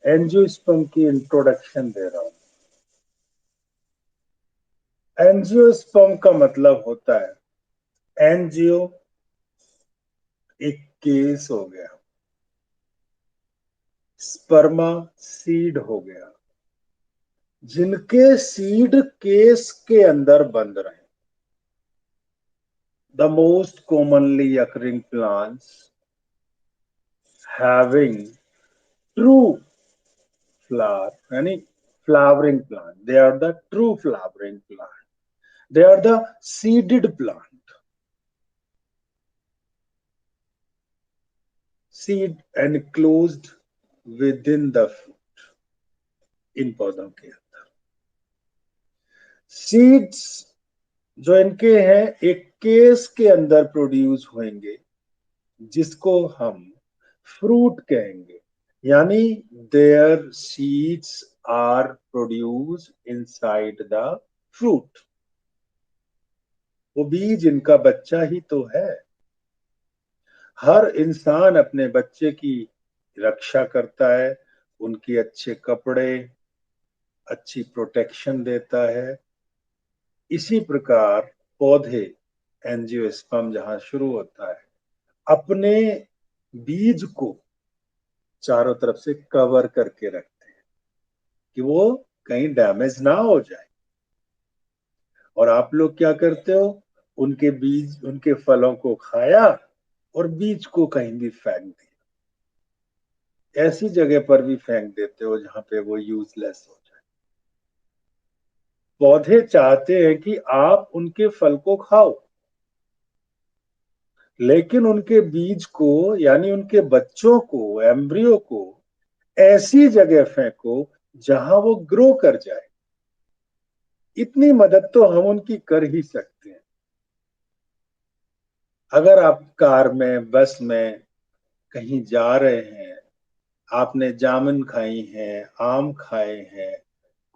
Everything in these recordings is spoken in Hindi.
एंजियोस्पर्म की इंट्रोडक्शन दे रहा हूं। एंजियोस्पर्म का मतलब होता है, एंजियो एक केस हो गया, स्पर्मा सीड हो गया, जिनके सीड केस के अंदर बंद रहे। The most commonly occurring plants having true flower, यानी flowering plant. They are the true flowering plant. They are the seeded plant. Seed enclosed within the fruit. इन पौधों के अंदर सीड्स जो इनके हैं एक केस के अंदर प्रोड्यूस होंगे, जिसको हम फ्रूट कहेंगे। यानी their seeds are produce inside the fruit. वो बीज इनका बच्चा ही तो है। हर इंसान अपने बच्चे की रक्षा करता है, उनके अच्छे कपड़े, अच्छी प्रोटेक्शन देता है। इसी प्रकार पौधे, एंजियोस्पर्म जहां शुरू होता है, अपने बीज को चारों तरफ से कवर करके रखते हैं कि वो कहीं डैमेज ना हो जाए। और आप लोग क्या करते हो, उनके बीज, उनके फलों को खाया और बीज को कहीं भी फेंक दिया। ऐसी जगह पर भी फेंक देते हो जहां पे वो यूजलेस हो जाए। पौधे चाहते हैं कि आप उनके फल को खाओ, लेकिन उनके बीज को यानी उनके बच्चों को, एम्ब्रियो को ऐसी जगह फेंको जहां वो ग्रो कर जाए। इतनी मदद तो हम उनकी कर ही सकते हैं। अगर आप कार में, बस में कहीं जा रहे हैं, आपने जामुन खाई हैं, आम खाए हैं,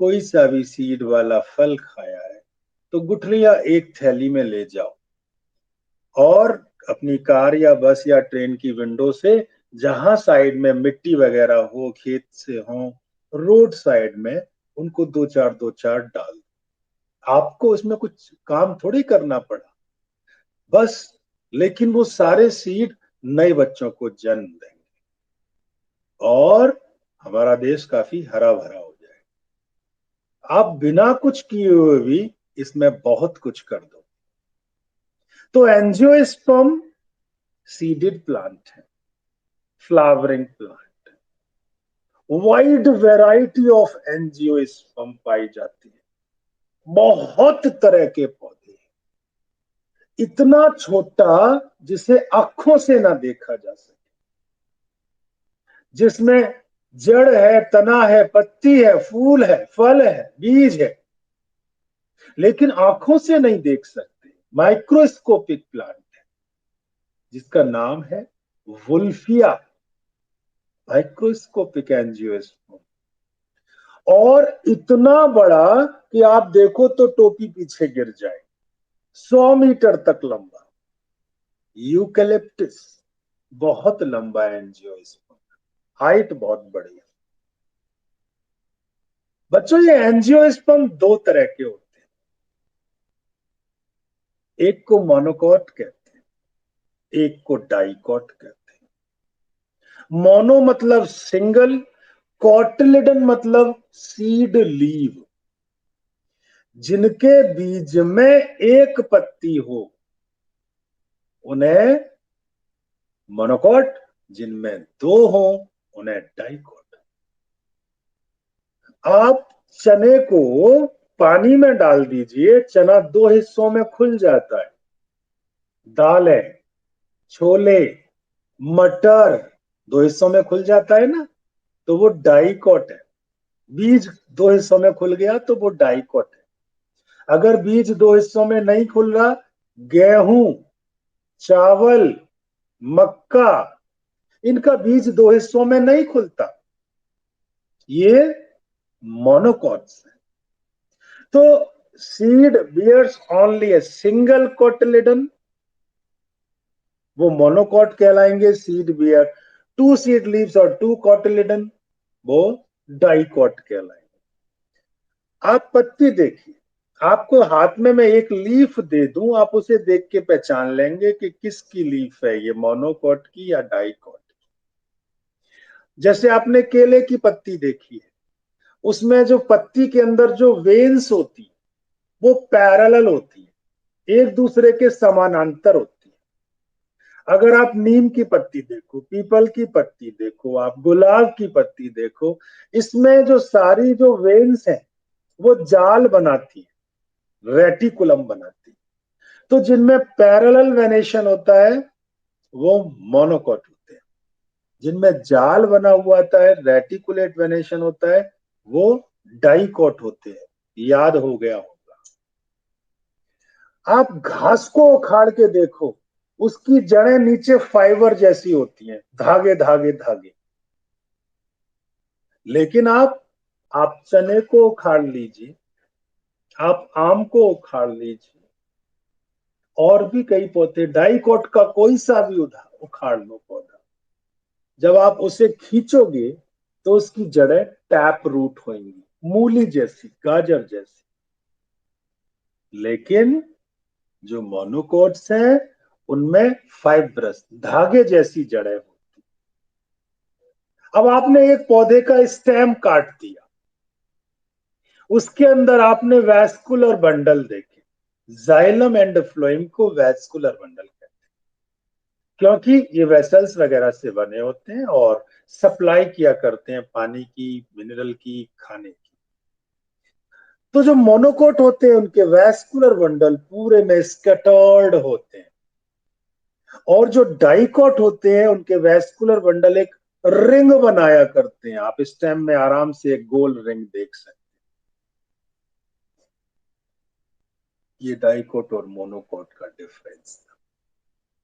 कोई सा भी सीड वाला फल खाया है, तो गुठलियां एक थैली में ले जाओ और अपनी कार या बस या ट्रेन की विंडो से जहां साइड में मिट्टी वगैरह हो, खेत से हो, रोड साइड में उनको दो चार डाल। आपको उसमें कुछ काम थोड़ी करना पड़ा, बस। लेकिन वो सारे सीड नए बच्चों को जन्म देंगे और हमारा देश काफी हरा भरा हो जाएगा। आप बिना कुछ किए हुए भी इसमें बहुत कुछ कर दो। तो एंजियोस्पर्म सीडेड प्लांट है, flowering plant. Wide variety of angiosperm पाई जाती है, बहुत तरह के पौधे, इतना छोटा जिसे आंखों से ना देखा जा सके, जिसमें जड़ है, तना है, पत्ती है, फूल है, फल है, बीज है, लेकिन आंखों से नहीं देख सकते। माइक्रोस्कोपिक प्लांट है जिसका नाम है वुल्फिया, माइक्रोस्कोपिक एंजियोस्पर्म। और इतना बड़ा कि आप देखो तो टोपी पीछे गिर जाए, 100 मीटर तक लंबा। यूकेलिप्टिस बहुत लंबा एंजियोस्पर्म, हाइट बहुत बड़ी है। बच्चों, ये एंजियोस्पर्म दो तरह के होते हैं, एक को मोनोकॉट कहते हैं, एक को डाइकॉट कहते हैं। मोनो मतलब सिंगल, कॉटिलिडन मतलब सीड लीव। जिनके बीज में एक पत्ती हो उन्हें मोनोकॉट, जिनमें दो हो उन्हें डाइकॉट। आप चने को पानी में डाल दीजिए, चना दो हिस्सों में खुल जाता है। दालें, छोले, मटर दो हिस्सों में खुल जाता है ना, तो वो डाइकॉट है। बीज दो हिस्सों में खुल गया तो वो डाइकॉट है। अगर बीज दो हिस्सों में नहीं खुल रहा, गेहूं, चावल, मक्का, इनका बीज दो हिस्सों में नहीं खुलता, ये मोनोकॉट्स है। तो seed bears only a single cotyledon, वो मोनोकॉट कहलाएंगे। Seed bear two seed leaves और टू कोटिलिडन। वो डाइकॉट कहलाएंगे। आप पत्ती देखिए, आपको हाथ में मैं एक लीफ दे दूं, आप उसे देख के पहचान लेंगे कि किसकी लीफ है, ये मोनोकॉट की या डाइकॉट की। जैसे आपने केले की पत्ती देखी है, उसमें जो पत्ती के अंदर जो वेन्स होती है वो पैरेलल होती है, एक दूसरे के समानांतर होती है। अगर आप नीम की पत्ती देखो, पीपल की पत्ती देखो, आप गुलाब की पत्ती देखो, इसमें जो सारी जो वेन्स हैं वो जाल बनाती है, रेटिकुलम बनाती है। तो जिनमें पैरेलल वेनेशन होता है वो मोनोकॉट होते हैं, जिनमें जाल बना हुआ आता है, रेटिकुलेट वेनेशन होता है, वो डाइकॉट होते हैं। याद हो गया होगा। आप घास को उखाड़ के देखो, उसकी जड़ें नीचे फाइबर जैसी होती हैं, धागे धागे धागे। लेकिन आप चने को उखाड़ लीजिए, आप आम को उखाड़ लीजिए, और भी कई पौधे, डाइकॉट का कोई सा भी उखाड़ लो पौधा, जब आप उसे खींचोगे तो उसकी जड़ें टैप रूट होंगी, मूली जैसी, गाजर जैसी। लेकिन जो मोनोकोट्स हैं उनमें फाइब्रस, धागे जैसी जड़ें होती। अब आपने एक पौधे का स्टेम काट दिया, उसके अंदर आपने वैस्कुलर बंडल देखे। जाइलम एंड फ्लोएम को वैस्कुलर बंडल कहते हैं, क्योंकि ये वेसल्स वगैरह से बने होते हैं और सप्लाई किया करते हैं पानी की, मिनरल की, खाने की। तो जो मोनोकोट होते हैं उनके वैस्कुलर बंडल पूरे में स्कैटर्ड होते हैं, और जो डाइकोट होते हैं उनके वैस्कुलर बंडल एक रिंग बनाया करते हैं। आप स्टेम में आराम से एक गोल रिंग देख सकते हैं। ये डाइकोट और मोनोकोट का डिफरेंस था।